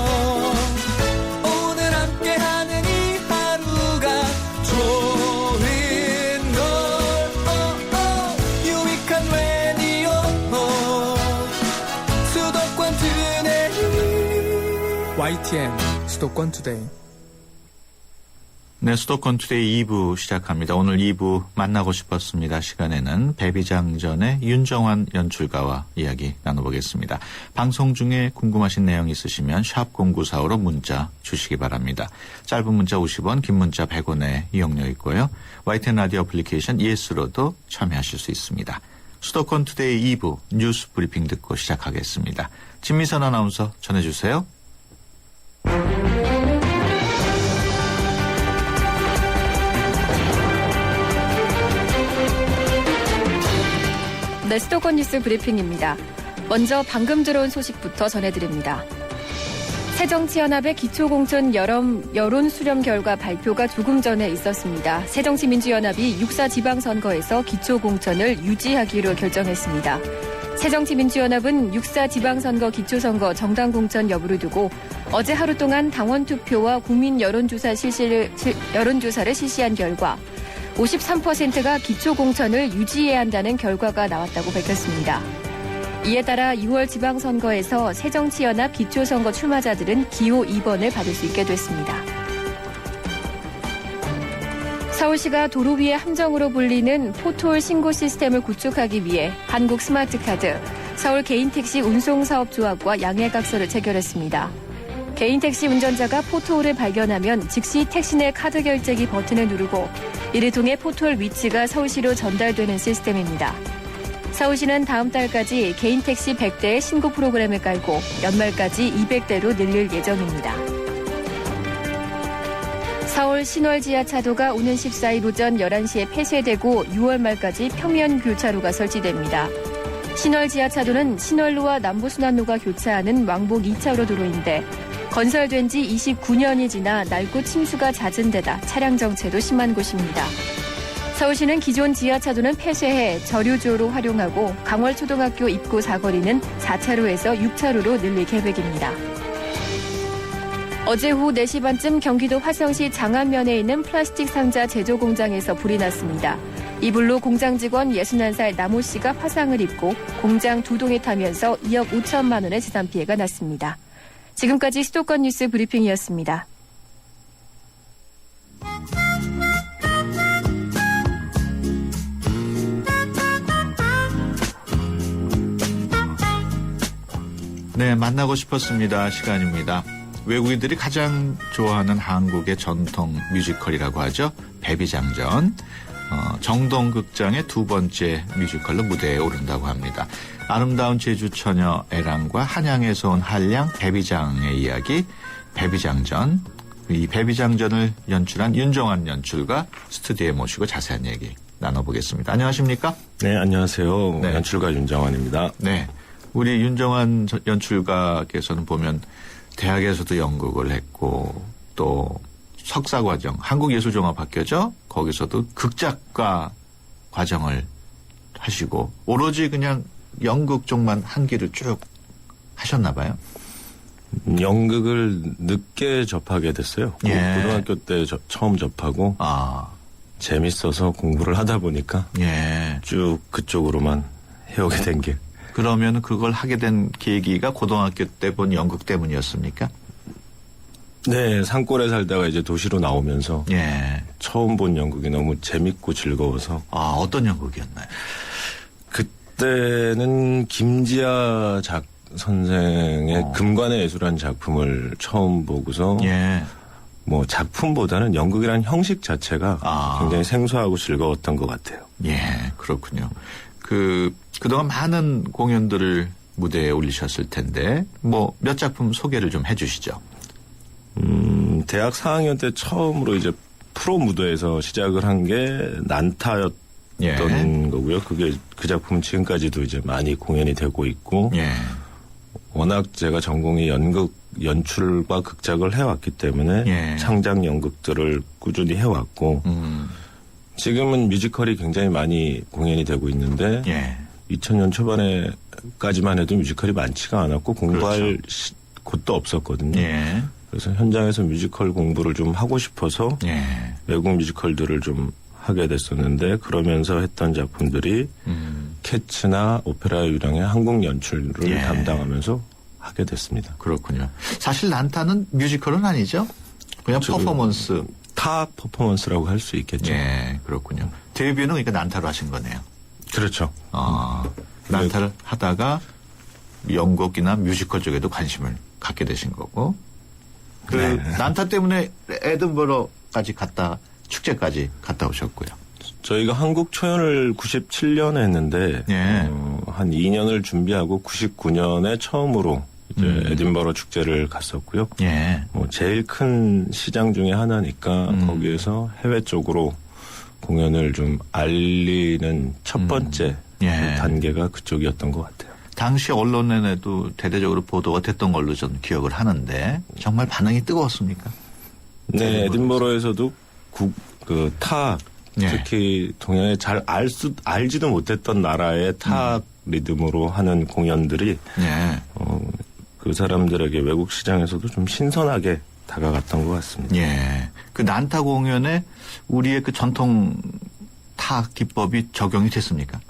S8: 오늘 함께하는 이 하루가 좋은 걸 유익한 라디오 수도권 투데이 YTN 수도권 투데이.
S1: 네, 수도권 투데이 2부 시작합니다. 오늘 2부 만나고 싶었습니다. 시간에는 배비장전의 윤정환 연출가와 이야기 나눠보겠습니다. 방송 중에 궁금하신 내용 있으시면 샵 0945로 문자 주시기 바랍니다. 짧은 문자 50원, 긴 문자 100원의 이용료 있고요. YTN 라디오 애플리케이션 ES로도 참여하실 수 있습니다. 수도권 투데이 2부 뉴스 브리핑 듣고 시작하겠습니다. 진미선 아나운서 전해주세요.
S6: 네, 수도권 뉴스 브리핑입니다. 먼저 방금 들어온 소식부터 전해드립니다. 새정치연합의 기초공천 여론 수렴 결과 발표가 조금 전에 있었습니다. 새정치민주연합이 6.4 지방선거에서 기초공천을 유지하기로 결정했습니다. 새정치민주연합은 6.4 지방선거 기초선거 정당공천 여부를 두고 어제 하루 동안 당원투표와 국민 여론조사를 실시한 결과 53%가 기초공천을 유지해야 한다는 결과가 나왔다고 밝혔습니다. 이에 따라 6월 지방선거에서 새정치연합 기초선거 출마자들은 기호 2번을 받을 수 있게 됐습니다. 서울시가 도로 위의 함정으로 불리는 포톨 신고 시스템을 구축하기 위해 한국스마트카드, 서울 개인택시 운송사업조합과 양해각서를 체결했습니다. 개인택시 운전자가 포톨을 발견하면 즉시 택시 내 카드 결제기 버튼을 누르고 이를 통해 포톨 위치가 서울시로 전달되는 시스템입니다. 서울시는 다음 달까지 개인택시 100대의 신고 프로그램을 깔고 연말까지 200대로 늘릴 예정입니다. 서울 신월지하차도가 오는 14일 오전 11시에 폐쇄되고 6월 말까지 평면 교차로가 설치됩니다. 신월지하차도는 신월로와 남부순환로가 교차하는 왕복 2차로 도로인데 건설된 지 29년이 지나 낡고 침수가 잦은 데다 차량 정체도 심한 곳입니다. 서울시는 기존 지하차도는 폐쇄해 저류조로 활용하고 강월초등학교 입구 사거리는 4차로에서 6차로로 늘릴 계획입니다. 어제 오후 4시 반쯤 경기도 화성시 장안면에 있는 플라스틱 상자 제조 공장에서 불이 났습니다. 이 불로 공장 직원 61살 남호 씨가 화상을 입고 공장 2동에 타면서 2억 5천만 원의 재산 피해가 났습니다. 지금까지 수도권 뉴스 브리핑이었습니다.
S1: 네, 만나고 싶었습니다. 시간입니다. 외국인들이 가장 좋아하는 한국의 전통 뮤지컬이라고 하죠. 배비장전. 정동극장의 두 번째 뮤지컬로 무대에 오른다고 합니다. 아름다운 제주 처녀 애랑과 한양에서 온 한량 배비장의 이야기, 배비장전. 이 배비장전을 연출한 윤정환 연출가 스튜디오에 모시고 자세한 얘기 나눠보겠습니다. 안녕하십니까?
S9: 네, 안녕하세요.
S1: 네.
S9: 연출가 윤정환입니다.
S1: 네. 우리 윤정환 연출가께서는 보면 대학에서도 연극을 했고 또 석사과정, 한국예술종합학교죠. 거기서도 극작가 과정을 하시고 오로지 그냥 연극 쪽만 한 길을 쭉 하셨나 봐요.
S9: 연극을 늦게 접하게 됐어요.
S1: 예.
S9: 고등학교 때 처음 접하고 재밌어서 공부를 하다 보니까 쭉 그쪽으로만 해오게 된 게.
S1: 그러면 그걸 하게 된 계기가 고등학교 때 본 연극 때문이었습니까?
S9: 네, 산골에 살다가 이제 도시로 나오면서 처음 본 연극이 너무 재밌고 즐거워서.
S1: 어떤 연극이었나요?
S9: 그때는 김지아 선생의 금관의 예술이라는 작품을 처음 보고서 뭐 작품보다는 연극이라는 형식 자체가 굉장히 생소하고 즐거웠던 것 같아요.
S1: 예, 그렇군요. 그동안 많은 공연들을 무대에 올리셨을 텐데 뭐 몇 작품 소개를 좀 해주시죠.
S9: 대학 4학년 때 처음으로 이제 프로 무대에서 시작을 한 게 난타였던 거고요. 그 작품은 지금까지도 이제 많이 공연이 되고 있고 워낙 제가 전공이 연극 연출과 극작을 해왔기 때문에 창작 연극들을 꾸준히 해왔고 지금은 뮤지컬이 굉장히 많이 공연이 되고 있는데 2000년 초반에까지만 해도 뮤지컬이 많지가 않았고 공부할 곳도 없었거든요. 그래서 현장에서 뮤지컬 공부를 좀 하고 싶어서 외국 뮤지컬들을 좀 하게 됐었는데 그러면서 했던 작품들이 캐츠나 오페라 유령의 한국 연출을 담당하면서 하게 됐습니다.
S1: 그렇군요. 사실 난타는 뮤지컬은 아니죠? 그냥 퍼포먼스.
S9: 타 퍼포먼스라고 할 수 있겠죠.
S1: 그렇군요. 데뷔는 그러니까 난타로 하신 거네요.
S9: 그렇죠.
S1: 난타를 하다가 연극이나 뮤지컬 쪽에도 관심을 갖게 되신 거고. 난타 때문에 에든버러까지 축제까지 갔다 오셨고요.
S9: 저희가 한국 초연을 97년에 했는데 한 2년을 준비하고 99년에 처음으로 이제 에딘버러 축제를 갔었고요. 뭐 제일 큰 시장 중에 하나니까 거기에서 해외 쪽으로 공연을 좀 알리는 첫 번째 단계가 그쪽이었던 것 같아요.
S1: 당시 언론에도 대대적으로 보도가 됐던 걸로 저는 기억을 하는데 정말 반응이 뜨거웠습니까?
S9: 네, 에딘버러에서도 타
S1: 예.
S9: 특히 동양에 잘 알지도 못했던 나라의 타 리듬으로 하는 공연들이
S1: 예.
S9: 그 사람들에게 외국 시장에서도 좀 신선하게 다가갔던 것 같습니다.
S1: 예. 그 난타 공연에 우리의 그 전통 타 기법이 적용이 됐습니까?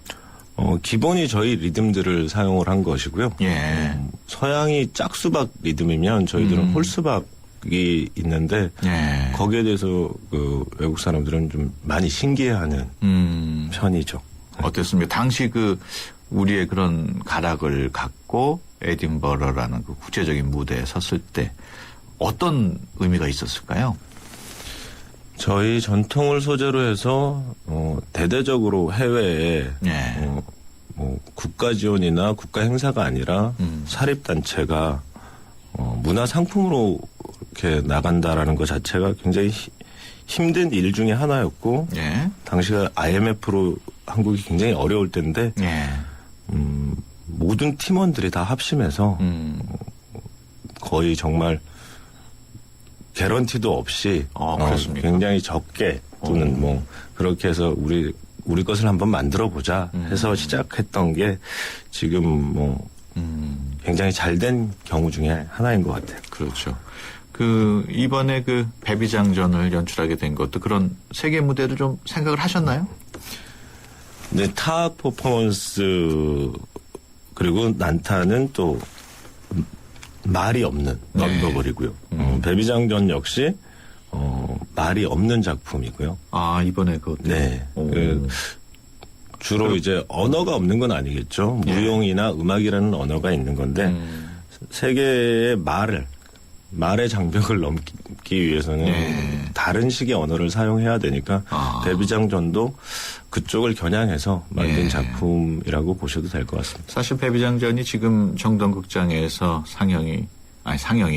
S9: 기본이 저희 리듬들을 사용을 한 것이고요.
S1: 예.
S9: 서양이 짝수박 리듬이면 저희들은 홀수박이 있는데
S1: 예.
S9: 거기에 대해서 그 외국 사람들은 좀 많이 신기해하는 편이죠.
S1: 어땠습니까? 당시 그 우리의 그런 가락을 갖고 에딘버러라는 그 국제적인 무대에 섰을 때 어떤 의미가 있었을까요?
S9: 저희 전통을 소재로 해서 대대적으로 해외에
S1: 예.
S9: 국가 지원이나 국가 행사가 아니라 사립단체가 문화 상품으로 이렇게 나간다라는 것 자체가 굉장히 힘든 일 중에 하나였고
S1: 예.
S9: 당시가 IMF로 한국이 굉장히 어려울 때인데
S1: 예.
S9: 모든 팀원들이 다 합심해서 거의 정말 개런티도 없이
S1: 그렇습니까?
S9: 굉장히 적게 또는 뭐 그렇게 해서 우리 것을 한번 만들어 보자 해서 시작했던 게 지금 뭐 굉장히 잘된 경우 중에 하나인 것 같아요.
S1: 그렇죠. 그 이번에 그 배비장전을 연출하게 된 것도 그런 세계 무대를 좀 생각을 하셨나요?
S9: 네, 타 퍼포먼스 그리고 난타는 또 말이 없는 넌버블이고요. 배비장전 역시 말이 없는 작품이고요.
S1: 아, 이번에 그것도.
S9: 네. 주로 이제 언어가 없는 건 아니겠죠. 무용이나 음악이라는 언어가 있는 건데 세계의 말의 장벽을 넘기 위해서는 다른 식의 언어를 사용해야 되니까 배비장전도 그쪽을 겨냥해서 만든 작품이라고 보셔도 될 것 같습니다.
S1: 사실 배비장전이 지금 정동극장에서 상영이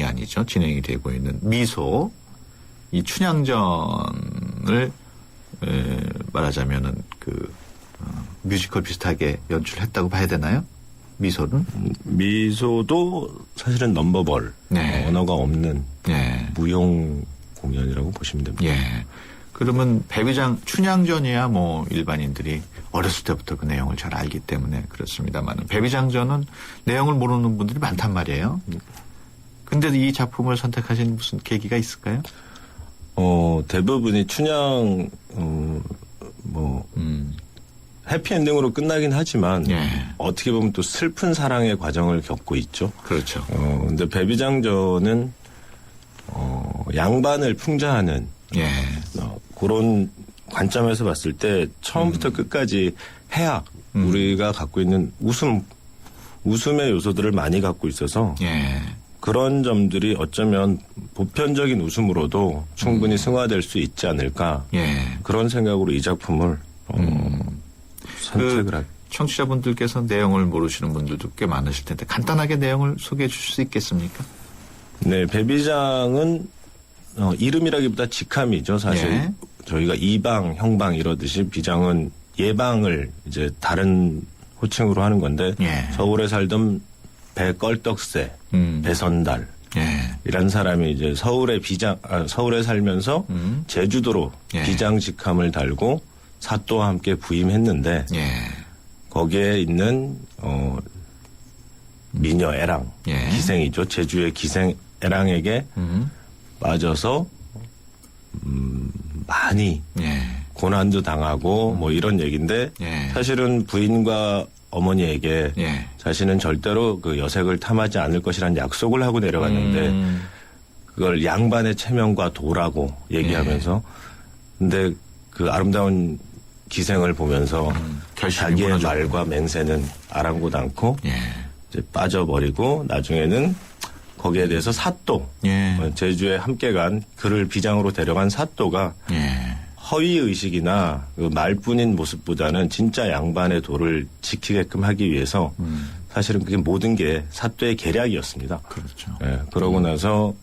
S1: 아니죠. 진행이 되고 있는 미소, 이 춘향전을 말하자면은 뮤지컬 비슷하게 연출했다고 봐야 되나요? 미소는?
S9: 미소도 사실은 넘버벌, 언어가 없는 무용 공연이라고 보시면 됩니다.
S1: 예. 그러면 춘향전이야 뭐 일반인들이 어렸을 때부터 그 내용을 잘 알기 때문에 그렇습니다만 배비장전은 내용을 모르는 분들이 많단 말이에요. 근데 이 작품을 선택하신 무슨 계기가 있을까요?
S9: 대부분이 춘향 해피엔딩으로 끝나긴 하지만 어떻게 보면 또 슬픈 사랑의 과정을 겪고 있죠.
S1: 그렇죠.
S9: 근데 배비장전은 양반을 풍자하는 그런 관점에서 봤을 때 처음부터 끝까지 해악, 우리가 갖고 있는 웃음의 요소들을 많이 갖고 있어서 그런 점들이 어쩌면 보편적인 웃음으로도 충분히 승화될 수 있지 않을까 그런 생각으로 이 작품을 선택을 하게.
S1: 청취자분들께서 내용을 모르시는 분들도 꽤 많으실 텐데 간단하게 내용을 소개해 주실 수 있겠습니까?
S9: 네, 배비장은 이름이라기보다 직함이죠. 사실 저희가 이방, 형방 이러듯이 비장은 예방을 이제 다른 호칭으로 하는 건데 서울에 살던 배껄떡새, 배선달 이란 사람이 이제 서울에 살면서 제주도로 비장 직함을 달고 사또와 함께 부임했는데 거기에 있는 미녀 애랑 기생이죠. 제주의 기생 애랑에게 맞아서 많이 고난도 당하고 뭐 이런 얘기인데 사실은 부인과 어머니에게 자신은 절대로 그 여색을 탐하지 않을 것이라는 약속을 하고 내려갔는데 그걸 양반의 체면과 도라고 얘기하면서 근데 그 아름다운 기생을 보면서 자기의 말과 맹세는 아랑곳 않고 이제 빠져버리고 나중에는 거기에 대해서 사또 제주에 함께 간 그를 비장으로 데려간 사또가 허위의식이나 그 말뿐인 모습보다는 진짜 양반의 도를 지키게끔 하기 위해서 사실은 그게 모든 게 사또의 계략이었습니다.
S1: 그렇죠.
S9: 그러고 나서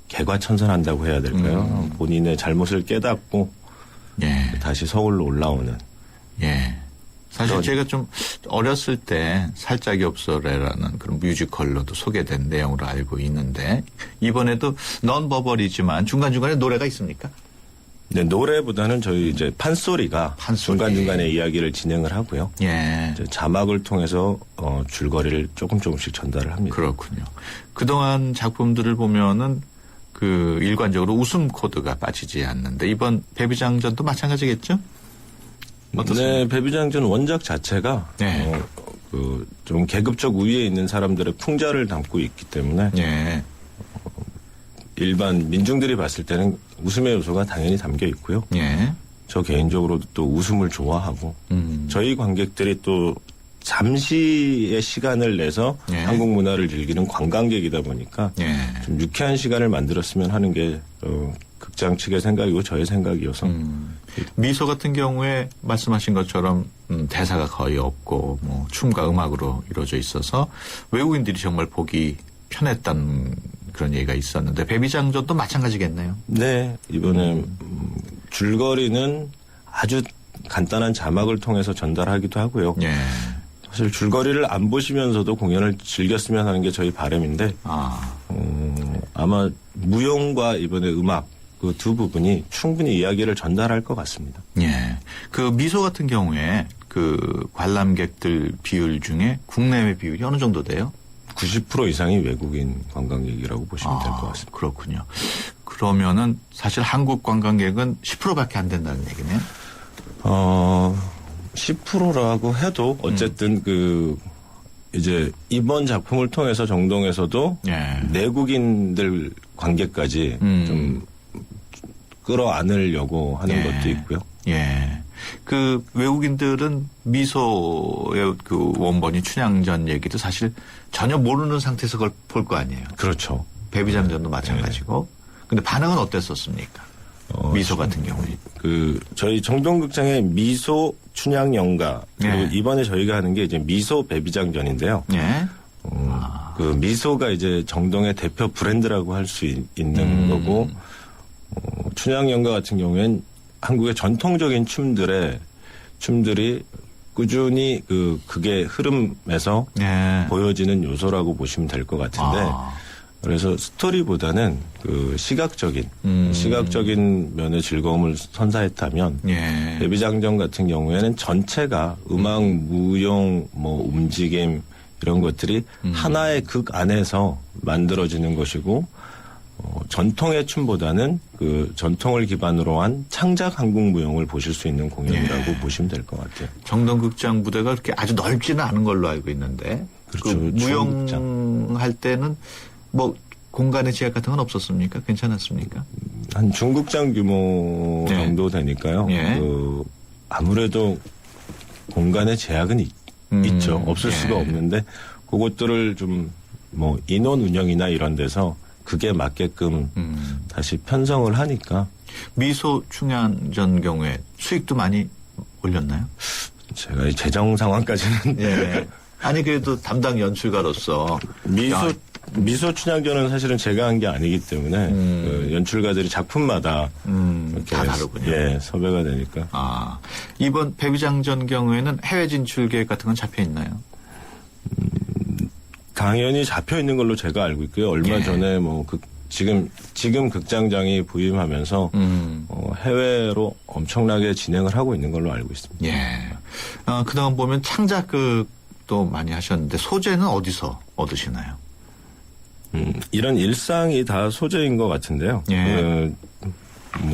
S9: 개과천선한다고 해야 될까요? 본인의 잘못을 깨닫고 다시 서울로 올라오는
S1: 사실 제가 좀 어렸을 때 살짝이 없어래라는 그런 뮤지컬로도 소개된 내용으로 알고 있는데 이번에도 넌버벌이지만 중간중간에 노래가 있습니까?
S9: 네, 노래보다는 저희 이제 판소리가 중간중간에 이야기를 진행을 하고요.
S1: 예.
S9: 이제 자막을 통해서 줄거리를 조금씩 전달을 합니다.
S1: 그렇군요. 그동안 작품들을 보면은 그 일관적으로 웃음 코드가 빠지지 않는데 이번 베비장전도 마찬가지겠죠? 어떻습니까?
S9: 네, 베비장전 원작 자체가
S1: 네.
S9: 좀 계급적 우위에 있는 사람들의 풍자를 담고 있기 때문에
S1: 예.
S9: 일반 민중들이 봤을 때는 웃음의 요소가 당연히 담겨 있고요.
S1: 예.
S9: 저 개인적으로도 또 웃음을 좋아하고 저희 관객들이 또 잠시의 시간을 내서
S1: 예.
S9: 한국 문화를 즐기는 관광객이다 보니까
S1: 예.
S9: 좀 유쾌한 시간을 만들었으면 하는 게 극장 측의 생각이고 저의 생각이어서
S1: 미소 같은 경우에 말씀하신 것처럼 대사가 거의 없고 뭐 춤과 음악으로 이루어져 있어서 외국인들이 정말 보기 편했다는 그런 얘기가 있었는데 베비장전도 마찬가지겠네요.
S9: 네, 이번에 줄거리는 아주 간단한 자막을 통해서 전달하기도 하고요.
S1: 예.
S9: 사실 줄거리를 안 보시면서도 공연을 즐겼으면 하는 게 저희 바람인데 아마 무용과 이번에 음악 그 두 부분이 충분히 이야기를 전달할 것 같습니다.
S1: 예. 그 미소 같은 경우에 그 관람객들 비율 중에 국내외 비율이 어느 정도 돼요?
S9: 90% 이상이 외국인 관광객이라고 보시면 될 것 같습니다.
S1: 그렇군요. 그러면은 사실 한국 관광객은 10%밖에 안 된다는 얘기네요.
S9: 10%라고 해도 어쨌든 이제 이번 작품을 통해서 정동에서도
S1: 예.
S9: 내국인들 관객까지 좀 끌어안으려고 하는
S1: 예.
S9: 것도 있고요.
S1: 예. 그 외국인들은 미소의 그 원본이 춘향전 얘기도 사실 전혀 모르는 상태에서 그걸 볼 거 아니에요.
S9: 그렇죠.
S1: 베비장전도 마찬가지고. 근데 반응은 어땠었습니까? 미소 같은 경우에.
S9: 저희 정동극장의 미소 춘향연가 그리고
S1: 예.
S9: 이번에 저희가 하는 게 이제 미소 베비장전인데요.
S1: 예.
S9: 그 미소가 이제 정동의 대표 브랜드라고 할 수 있는 거고 춘향연가 같은 경우에는 한국의 전통적인 춤들이 꾸준히 그게 흐름에서
S1: 예.
S9: 보여지는 요소라고 보시면 될 것 같은데 그래서 스토리보다는 시각적인 면의 즐거움을 선사했다면
S1: 예.
S9: 베비장전 같은 경우에는 전체가 음악, 무용, 움직임 이런 것들이 하나의 극 안에서 만들어지는 것이고 전통의 춤보다는 그 전통을 기반으로 한 창작 한국 무용을 보실 수 있는 공연이라고 보시면 될 것 같아요.
S1: 정동극장 무대가 그렇게 아주 넓지는 않은 걸로 알고 있는데
S9: 그렇죠.
S1: 무용할 때는 공간의 제약 같은 건 없었습니까? 괜찮았습니까?
S9: 한 중극장 규모
S1: 네.
S9: 정도 되니까요.
S1: 예.
S9: 아무래도 공간의 제약은 있죠. 없을
S1: 예.
S9: 수가 없는데 그것들을 좀 인원 운영이나 이런 데서 그게 맞게끔 다시 편성을 하니까
S1: 미소 춘향전 경우에 수익도 많이 올렸나요?
S9: 제가 이 재정 상황까지는
S1: 예. 아니 그래도 담당 연출가로서
S9: 미소 춘향전은 사실은 제가 한 게 아니기 때문에 연출가들이 작품마다 이렇게
S1: 다 다르군요.
S9: 예, 섭외가 되니까.
S1: 이번 베비장전 경우에는 해외 진출 계획 같은 건 잡혀 있나요?
S9: 당연히 잡혀 있는 걸로 제가 알고 있고요. 얼마
S1: 예.
S9: 전에 지금 극장장이 부임하면서 해외로 엄청나게 진행을 하고 있는 걸로 알고 있습니다.
S1: 예. 그동안 보면 창작극도 많이 하셨는데 소재는 어디서 얻으시나요?
S9: 이런 일상이 다 소재인 것 같은데요.
S1: 예.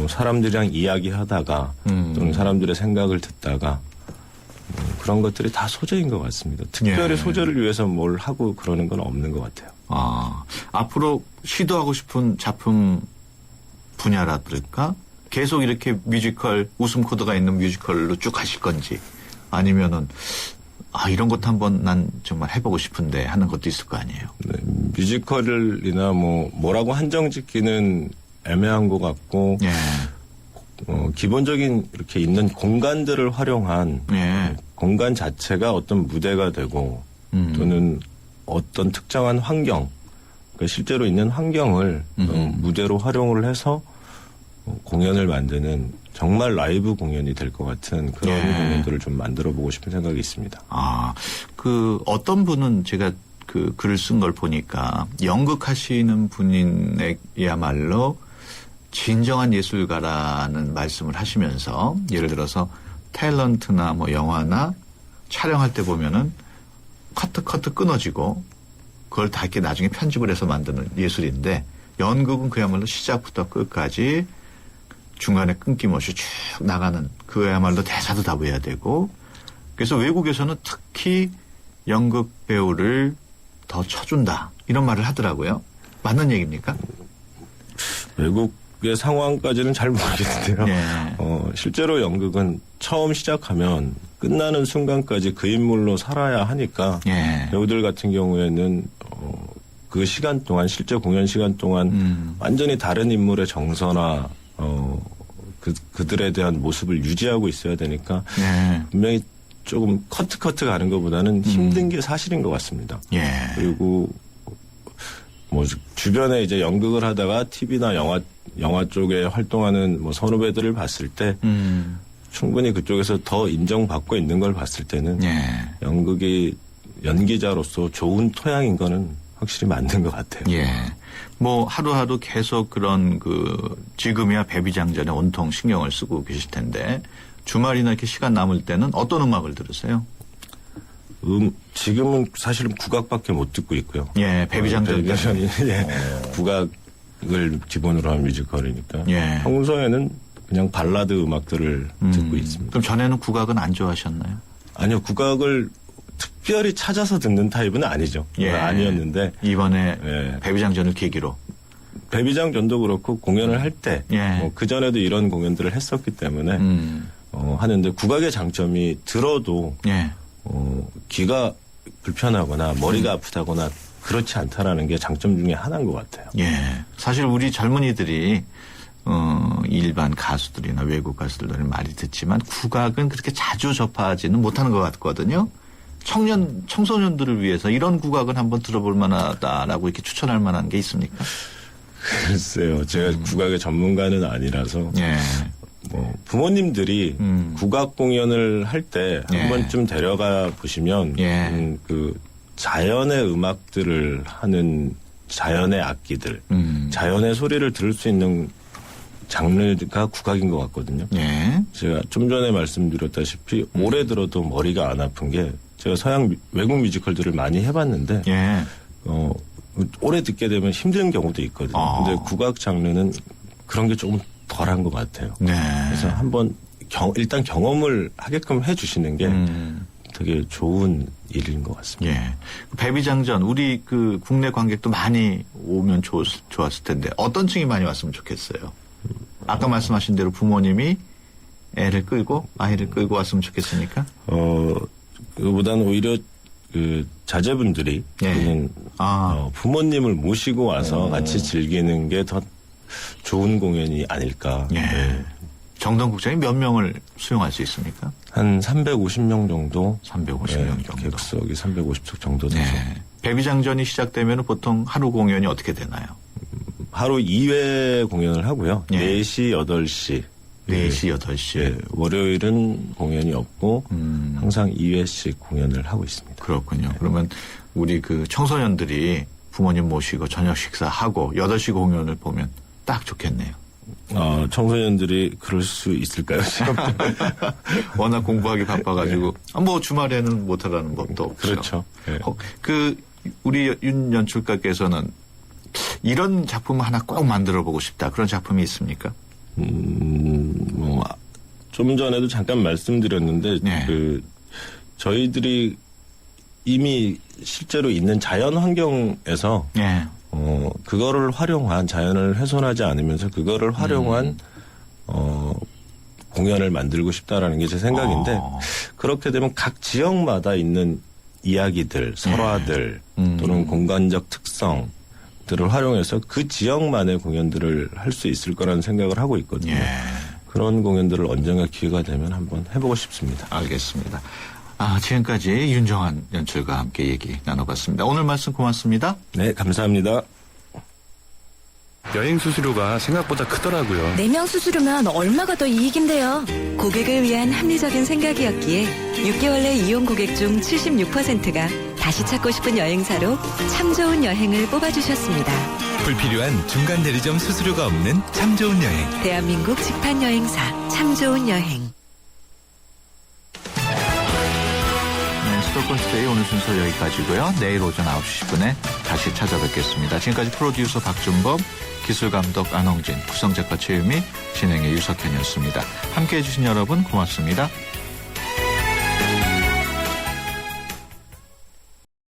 S9: 사람들이랑 이야기하다가 또는 사람들의 생각을 듣다가 그런 것들이 다 소재인 것 같습니다. 특별히
S1: 예.
S9: 소재를 위해서 뭘 하고 그러는 건 없는 것 같아요.
S1: 앞으로 시도하고 싶은 작품 분야라든가 계속 이렇게 뮤지컬 웃음 코드가 있는 뮤지컬로 쭉 가실 건지 아니면은 이런 것도 한번 난 정말 해보고 싶은데 하는 것도 있을 거 아니에요.
S9: 네, 뮤지컬이나 뭐라고 한정 짓기는 애매한 것 같고
S1: 예.
S9: 기본적인 이렇게 있는 공간들을 활용한
S1: 예.
S9: 공간 자체가 어떤 무대가 되고 또는 어떤 특정한 환경, 그러니까 실제로 있는 환경을 무대로 활용을 해서 공연을 만드는 정말 라이브 공연이 될 것 같은 그런
S1: 예.
S9: 공연들을 좀 만들어보고 싶은 생각이 있습니다.
S1: 어떤 분은 제가 그 글을 쓴 걸 보니까 연극하시는 분이야말로 진정한 예술가라는 말씀을 하시면서 예를 들어서 탤런트나 뭐 영화나 촬영할 때 보면은 커트 끊어지고 그걸 다 이렇게 나중에 편집을 해서 만드는 예술인데 연극은 그야말로 시작부터 끝까지 중간에 끊김없이 쭉 나가는 그야말로 대사도 다 외워야 되고 그래서 외국에서는 특히 연극 배우를 더 쳐준다 이런 말을 하더라고요. 맞는 얘기입니까?
S9: 외국의 상황까지는 잘 모르겠는데요.
S1: 예.
S9: 실제로 연극은 처음 시작하면 끝나는 순간까지 그 인물로 살아야 하니까
S1: 예.
S9: 배우들 같은 경우에는 그 시간 동안 실제 공연 시간 동안 완전히 다른 인물의 정서나 그들에 대한 모습을 유지하고 있어야 되니까
S1: 예.
S9: 분명히 조금 커트 가는 것보다는 힘든 게 사실인 것 같습니다.
S1: 예.
S9: 그리고 뭐 주변에 이제 연극을 하다가 TV나 영화 쪽에 활동하는 뭐 선후배들을 봤을 때 충분히 그쪽에서 더 인정받고 있는 걸 봤을 때는
S1: 예.
S9: 연극이 연기자로서 좋은 토양인 거는 확실히 맞는 것 같아요.
S1: 예. 뭐 하루하루 계속 그런 지금이야 배비장전에 온통 신경을 쓰고 계실 텐데 주말이나 이렇게 시간 남을 때는 어떤 음악을 들으세요?
S9: 지금은 사실은 국악밖에 못 듣고 있고요.
S1: 예, 배비장전이
S9: 예, 국악을 기본으로 한 뮤지컬이니까.
S1: 예.
S9: 평소에는 그냥 발라드 음악들을 듣고 있습니다.
S1: 그럼 전에는 국악은 안 좋아하셨나요?
S9: 아니요, 국악을 특별히 찾아서 듣는 타입은 아니죠.
S1: 예.
S9: 아니었는데
S1: 이번에
S9: 예.
S1: 배비장전을 계기로.
S9: 배비장전도 그렇고 공연을 할 때
S1: 예.
S9: 그 전에도 이런 공연들을 했었기 때문에 하는데 국악의 장점이 들어도
S1: 예.
S9: 귀가 불편하거나 머리가 아프다거나 그렇지 않다라는 게 장점 중에 하나인 것 같아요.
S1: 예. 사실 우리 젊은이들이 일반 가수들이나 외국 가수들을 많이 듣지만 국악은 그렇게 자주 접하지는 못하는 것 같거든요. 청소년들을 위해서 이런 국악은 한번 들어볼 만하다라고 이렇게 추천할 만한 게 있습니까?
S9: 글쎄요. 제가 국악의 전문가는 아니라서
S1: 예.
S9: 뭐 부모님들이 국악 공연을 할 때 한
S1: 예.
S9: 번쯤 데려가 보시면
S1: 예.
S9: 그 자연의 음악들을 하는 자연의 악기들, 자연의 소리를 들을 수 있는 장르가 국악인 것 같거든요.
S1: 예.
S9: 제가 좀 전에 말씀드렸다시피 오래 들어도 머리가 안 아픈 게 제가 서양 외국 뮤지컬들을 많이 해봤는데
S1: 예.
S9: 오래 듣게 되면 힘든 경우도 있거든요. 근데 국악 장르는 그런 게 조금 덜한 것 같아요.
S1: 네.
S9: 그래서 한번 일단 경험을 하게끔 해주시는 게 되게 좋은 일인 것 같습니다.
S1: 예. 배비장전 우리 국내 관객도 많이 오면 좋았을 텐데 어떤 층이 많이 왔으면 좋겠어요. 아까 말씀하신 대로 부모님이 아이를 끌고 왔으면 좋겠으니까.
S9: 그보다는 오히려 자제분들이
S1: 예.
S9: 부모님을 모시고 와서 같이 즐기는 게 더 좋은 공연이 아닐까.
S1: 예.
S9: 네.
S1: 정동국장이 몇 명을 수용할 수 있습니까?
S9: 한 350명 정도.
S1: 350명 정도.
S9: 객석이 350석 정도 돼서.
S1: 네. 배비장전이 시작되면 보통 하루 공연이 어떻게 되나요?
S9: 하루 2회 공연을 하고요.
S1: 예.
S9: 4시, 8시.
S1: 4시, 8시.
S9: 예, 월요일은 공연이 없고 항상 2회씩 공연을 하고 있습니다.
S1: 그렇군요. 그러면 우리 청소년들이 부모님 모시고 저녁 식사하고 8시 공연을 보면 딱 좋겠네요.
S9: 청소년들이 그럴 수 있을까요?
S1: 워낙 공부하기 바빠가지고 뭐 주말에는 못하라는 법도 없죠.
S9: 그렇죠. 네.
S1: 우리 윤 연출가께서는 이런 작품 하나 꼭 만들어보고 싶다. 그런 작품이 있습니까?
S9: 좀 전에도 잠깐 말씀드렸는데
S1: 네.
S9: 저희들이 이미 실제로 있는 자연 환경에서
S1: 네.
S9: 그거를 활용한 자연을 훼손하지 않으면서 그거를 활용한 공연을 만들고 싶다라는 게 제 생각인데 그렇게 되면 각 지역마다 있는 이야기들, 설화들 또는 공간적 특성들을 활용해서 그 지역만의 공연들을 할 수 있을 거라는 생각을 하고 있거든요.
S1: 예.
S9: 그런 공연들을 언젠가 기회가 되면 한번 해보고 싶습니다.
S1: 알겠습니다. 지금까지 윤정환 연출가와 함께 얘기 나눠봤습니다. 오늘 말씀 고맙습니다.
S9: 네, 감사합니다.
S5: 여행 수수료가 생각보다 크더라고요.
S10: 4명 수수료면 얼마가 더 이익인데요.
S2: 고객을 위한 합리적인 생각이었기에 6개월 내 이용 고객 중 76%가 다시 찾고 싶은 여행사로 참 좋은 여행을 뽑아주셨습니다.
S8: 불필요한 중간 대리점 수수료가 없는 참 좋은 여행.
S2: 대한민국 직판 여행사 참 좋은 여행.
S1: 네, 수도권 투데이 오늘 순서 여기까지고요. 내일 오전 9시 10분에 다시 찾아뵙겠습니다. 지금까지 프로듀서 박준범, 기술감독 안홍진, 구성작가 최유미, 진행의 유석현이었습니다. 함께해 주신 여러분 고맙습니다.